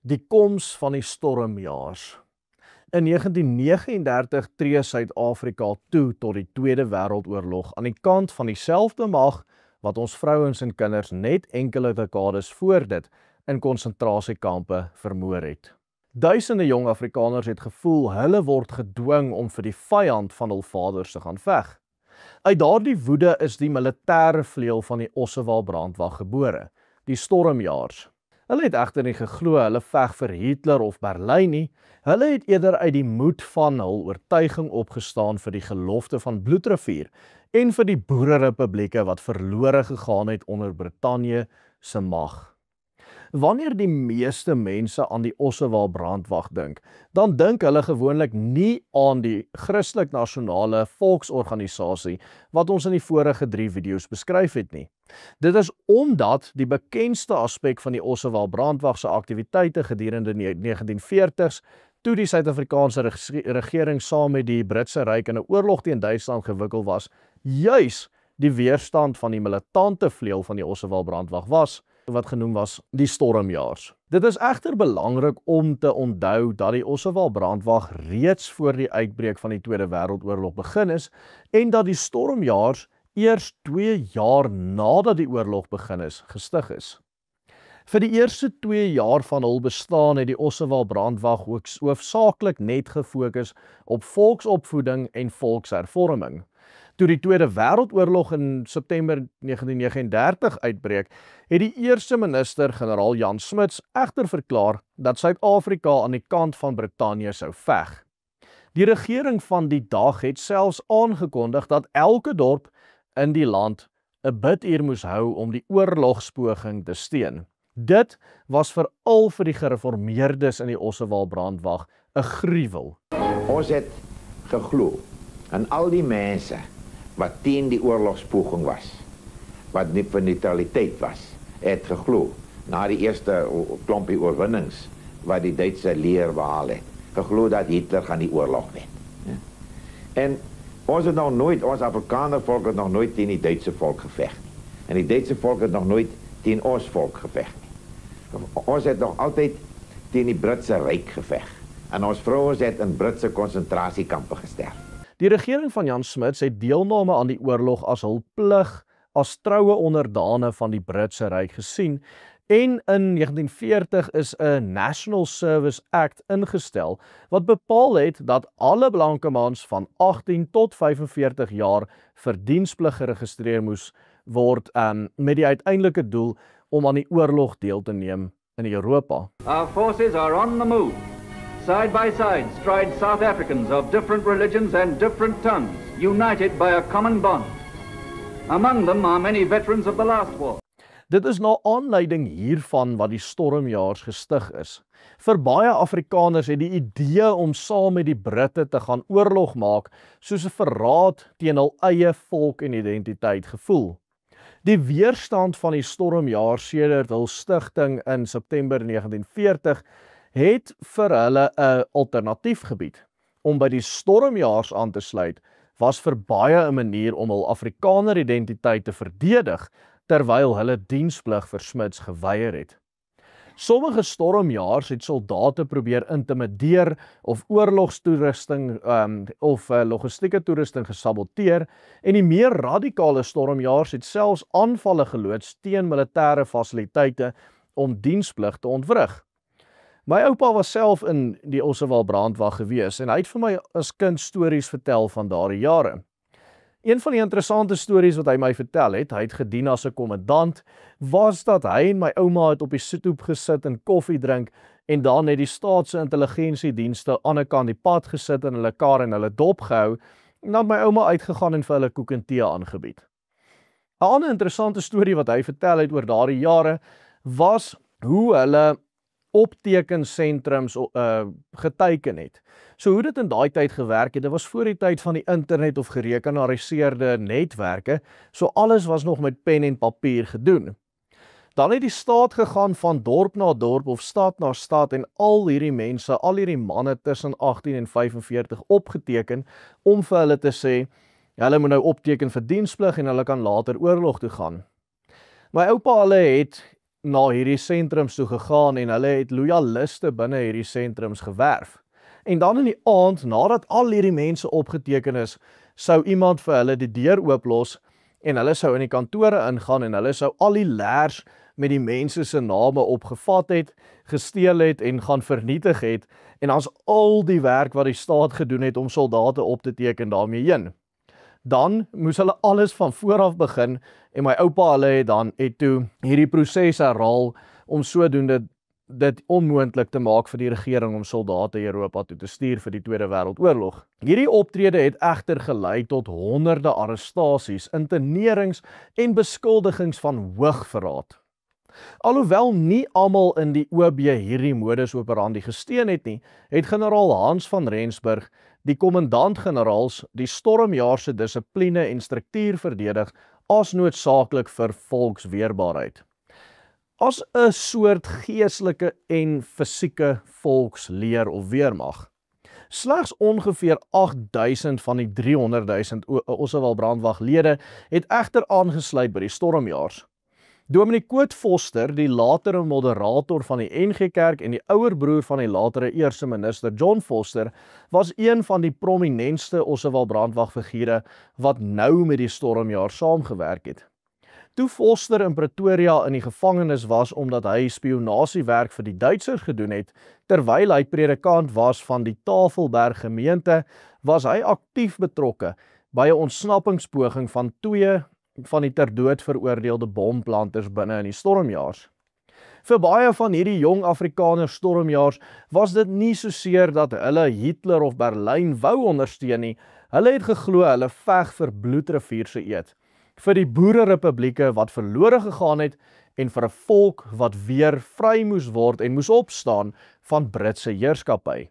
Die koms van die stormjaars. In 1939 tree Suid-Afrika toe tot die Tweede Wêreldoorlog aan die kant van dieselfde mag wat ons vrouens en kinders net enkele dekades voor dit in konsentrasiekampe vermoor het. Duisende jong Afrikaners het gevoel hulle word gedwing om vir die vyand van hul vaders te gaan veg. Uit daardie woede is die militêre vleuel van die Ossewaal brandwag gebore, die stormjaars. Hulle het egter nie geglo hulle veg vir Hitler of Berlyn nie. Hulle het eerder uit die moed van hul oortuiging opgestaan vir die gelofte van Bloedrivier en vir die boererepublieke wat verlore gegaan het onder Brittanje se mag. Wanneer die meeste mense aan die Ossewaal brandwag dink, dan dink hulle gewoonlik nie aan die Christelik Nasionale Volksorganisasie wat ons in die vorige 3 video's beskryf het nie. Dit is omdat die bekendste aspek van die Ossewaal brandwag se aktiwiteite gedurende die 1940s, toe die Suid-Afrikaanse regering saam met die Britse Ryk in 'n oorlog teen Duitsland gewikkel was, juis die weerstand van die militante vleuel van die Ossewaal brandwag was, wat genoem was die stormjaars. Dit is egter belangrik om te onthou dat die Ossewaal brandwag reeds voor die uitbreek van die Tweede Wêreldoorlog begin is en dat die stormjaars eers 2 jaar nadat die oorlog begin is, gestig is. Vir die eerste 2 jaar van hul bestaan het die Ossewaal brandwag hoofsaaklik net gefokus op volksopvoeding en volkshervorming. Toe die Tweede Wêreldoorlog in September 1939 uitbreek, het die eerste minister, generaal Jan Smuts, egter verklaar dat Suid-Afrika aan die kant van Brittanje sou veg. Die regering van die dag het selfs aangekondig dat elke dorp in die land 'n biduur moes hou om die oorlogspoging te steun. Dit was veral vir die gereformeerdes in die Ossewaal brandwag 'n gruwel. Ons het geglo aan al die mense wat teen die oorlogspoging was, wat nie vir neutraliteit was, het geglo na die eerste klompie oorwinnings wat die Duitse leer behaal het, geglo dat Hitler gaan die oorlog wen. Ja. En ons het nog nooit, ons Afrikaner volk het nog nooit teen die Duitse volk geveg nie. En die Duitse volk het nog nooit teen ons volk geveg nie. Ons het nog altyd teen die Britse Ryk geveg. En ons vrouens het in Britse konsentrasiekampe gesterf. Die regering van Jan Smuts het deelname aan die oorlog as hul plig as troue onderdane van die Britse Ryk gesien en in 1940 is 'n National Service Act ingestel wat bepaal het dat alle blanke mans van 18 tot 45 jaar vir diensplig geregistreer moes word met die uiteindelike doel om aan die oorlog deel te neem in Europa. Our forces are on the move. Side by side stride South Africans of different religions and different tongues, united by a common bond. Among them are many veterans of the last war. Dit is na aanleiding hiervan wat die stormjaars gestig is. Vir baie Afrikaners het die idee om saam met die Britte te gaan oorlog maak soos 'n verraad teen hul eie volk en identiteit gevoel. Die weerstand van die stormjaars sedert hul stigting in September 1940 het vir hulle 'n alternatief gebied. Om by die stormjaars aan te sluit was vir baie 'n manier om hul Afrikaner identiteit te verdedig terwyl hulle diensplig vir Smuts geweier het. Sommige stormjaars het soldate probeer intimideer of oorlogstoerusting of logistieke toerusting gesaboteer en die meer radikale stormjaars het selfs aanvalle geloods teen militêre fasiliteite om diensplig te ontwrig. My oupa was self in die Ossewaal brandwag gewees en hy het vir my as kind stories vertel van daardie jare. Een van die interessante stories wat hy my vertel het, hy het gedien as 'n kommandant, was dat hy en my ouma het op die stoep gesit en koffie drink en dan het die staatse intelligensiedienste aan 'n kant die pad gesit en hulle kar en hulle dop gehou en dan my ouma uitgegaan en vir hulle koek en tee aangebied. 'n Ander interessante storie wat hy vertel het oor daardie jare was hoe hulle optekensentrums geteken het. So hoe dit in daai tyd gewerk het, dit was voor die tyd van die internet of gerekenariseerde netwerke, so alles was nog met pen en papier gedoen. Dan het die staat gegaan van dorp na dorp of stad na stad en al hierdie mense, al hierdie manne tussen 18 en 45 opgeteken om vir hulle te sê, hulle moet nou opteken vir diensplig en hulle kan later oorlog toe gaan. My oupa hulle het na hierdie sentrums toe gegaan en hulle het loyaliste binne hierdie sentrums gewerf. En dan in die aand, nadat al hierdie mense opgeteken is, sou iemand vir hulle die deur ooplos en hulle sou in die kantore ingaan en hulle sou al die leers met die mense se name opgevat het, gesteel het en gaan vernietig het, en dan's al die werk wat die staat gedoen het om soldate op te teken daarmee heen. Dan moes hulle alles van vooraf begin en my oupa het toe hierdie proses herhaal om sodoende dit onmoontlik te maak vir die regering om soldate Europa toe te stuur vir die Tweede Wêreldoorlog. Hierdie optrede het egter gelei tot honderde arrestasies, internerings en beskuldigings van hoogverraad. Alhoewel nie almal in die OB hierdie modus operandi gesteun het nie, het generaal Hans van Rensburg, die kommandant-generaals, die stormjaar se dissipline en struktuur verdedig as noodsaaklik vir volksweerbaarheid. As 'n soort geestelike en fisieke volksleer of weermag. Slegs ongeveer 8.000 van die 300.000 Ossewal brandwaglede het egter aangesluit by die stormjaars. Dominee Koot Foster, die latere moderator van die NG Kerk en die ouer broer van die latere eerste minister John Foster, was een van die prominentste Ossewal brandwagfigure wat nou met die stormjaar saamgewerk het. Toe Foster in Pretoria in die gevangenis was omdat hy spionasiewerk vir die Duitsers gedoen het, terwyl hy predikant was van die Tafelberg gemeente, was hy aktief betrokke by 'n ontsnappingspoging van 2 van die ter dood veroordeelde bomplanters binne in die stormjaars. Vir baie van hierdie jong Afrikaner stormjaars was dit nie soseer dat hulle Hitler of Berlyn wou ondersteun nie, hulle het geglo hulle veg vir Bloedrivier se eed, vir die boererepublieke wat verlore gegaan het en vir 'n volk wat weer vry moes word en moes opstaan van Britse heerskappy.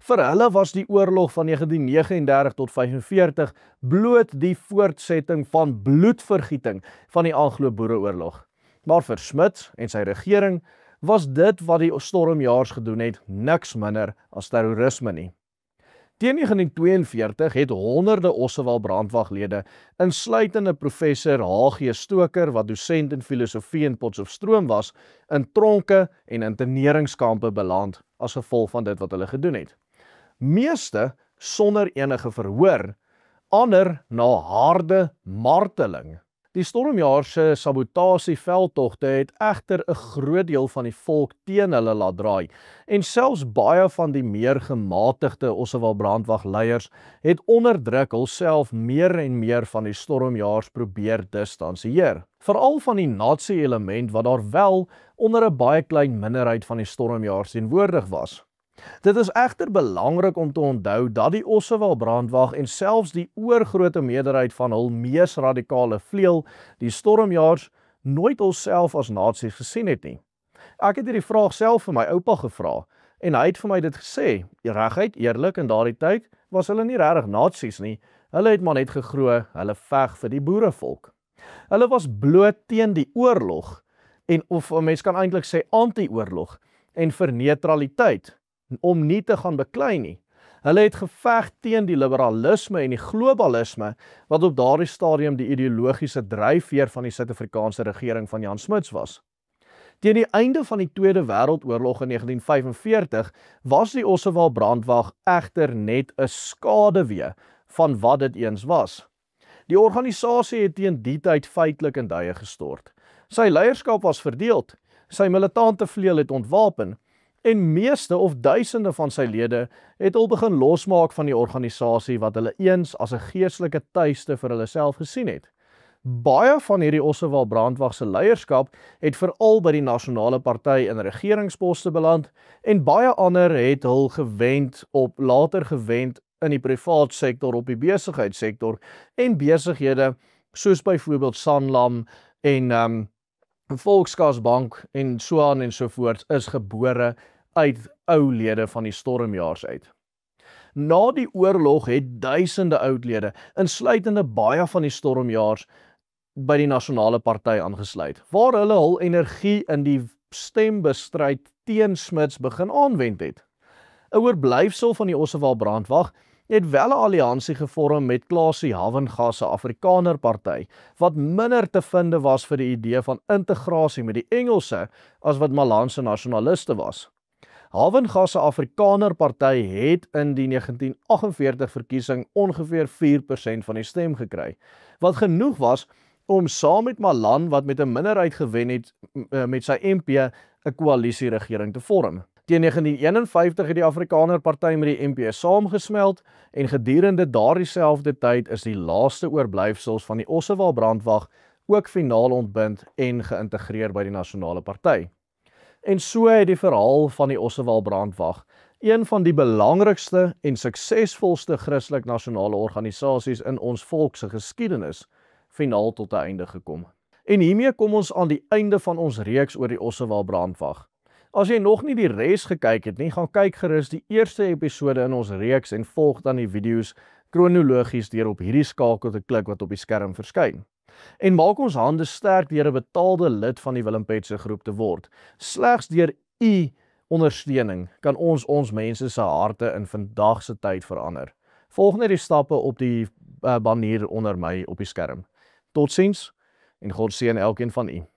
Vir hulle was die oorlog van 1939 tot 1945 bloot die voortsetting van bloedvergieting van die Anglo-Boereoorlog. Maar vir Smuts en sy regering was dit wat die stormjaars gedoen het niks minder as terrorisme nie. Teen 1942 het honderde Ossewal brandwaglede, insluitende professor H.G. Stoker, wat dosent in filosofie in Potchefstroom was, in tronke en interneringskampe beland as gevolg van dit wat hulle gedoen het. Meeste sonder enige verhoor, ander na harde marteling. Die stormjaar se sabotasieveldtogte het egter 'n groot deel van die volk teen hulle laat draai en selfs baie van die meer gematigde Ossewal brandwagleiers het onder druk hulself meer en meer van die stormjaars probeer distansieer. Veral van die nazi-element wat daar wel onder 'n baie klein minderheid van die stormjaars teenwoordig was. Dit is egter belangrik om te onthou dat die Ossewal brandwag en selfs die oorgrote meerderheid van hul mees radikale vleuel, die stormjaars, nooit hulself as nasies gesien het nie. Ek het hierdie vraag self vir my oupa gevra en hy het vir my dit gesê. Reguit eerlik, in daardie tyd was hulle nie regtig nasies nie. Hulle het maar net geglo hulle veg vir die boerevolk. Hulle was bloot teen die oorlog en of 'n mens kan eintlik sê anti-oorlog en vir neutraliteit, om nie te gaan beklei nie. Hulle het geveg teen die liberalisme en die globalisme wat op daardie stadium die ideologiese dryfveer van die Suid-Afrikaanse regering van Jan Smuts was. Teen die einde van die Tweede Wêreldoorlog in 1945 was die Ossewal brandwag egter net 'n skaduwee van wat dit eens was. Die organisasie het teen die tyd feitelik in duie gestort. Sy leierskap was verdeeld, sy militante vleuel het ontwapen, en meeste of duisende van sy lede het al begin losmaak van die organisasie wat hulle eens as 'n geestelike tuiste vir hulle self gesien het. Baie van hierdie Ossewal brandwag se leierskap het veral by die Nasionale Party in regeringsposte beland en baie ander het hul later gewend in die privaat sektor op die besigheidssektor en besighede soos byvoorbeeld Sanlam en Volkskasbank en so aan en so voort is gebore uit ou lede van die stormjaars uit. Na die oorlog het duisende oudlede, insluitende baie van die stormjaars, by die Nasionale Party aangesluit, waar hulle hul energie in die stembestryd teen Smuts begin aanwend het. 'n Oorblyfsel van die Ossewal brandwag het wel 'n alliansie gevorm met Klasie Havengas se Afrikaner Party, wat minder te vinde was vir die idee van integrasie met die Engelse as wat Malan se nasionaliste was. Havengas se Afrikaner Party het in die 1948 verkiesing ongeveer 4% van die stem gekry, wat genoeg was om saam met Malan, wat met 'n minderheid gewen het, met sy MP 'n koalisieregering te vorm. Teen 1951 het die Afrikaner Party met die NP saamgesmelt en gedurende daardie selfde tyd is die laaste oorblyfsels van die Ossewaal Brandwag ook finaal ontbind en geïntegreer by die Nasionale Party. En so het die verhaal van die Ossewaal Brandwag, een van die belangrikste en suksesvolste Christelik nasionale organisasies in ons volk se geskiedenis, finaal tot 'n einde gekom. En hiermee kom ons aan die einde van ons reeks oor die Ossewaal Brandwag. As jy nog nie die res gekyk het nie, gaan kyk gerus die eerste episode in ons reeks en volg dan die video's kronologies deur op hierdie skakel te klik wat op die skerm verskyn. En maak ons hande sterk deur 'n betaalde lid van die Willem Petse groep te word. Slegs deur u ondersteuning kan ons mense se harte in vandag se tyd verander. Volg net die stappe op die banner onder my op die skerm. Totsiens en God seën elkeen van u.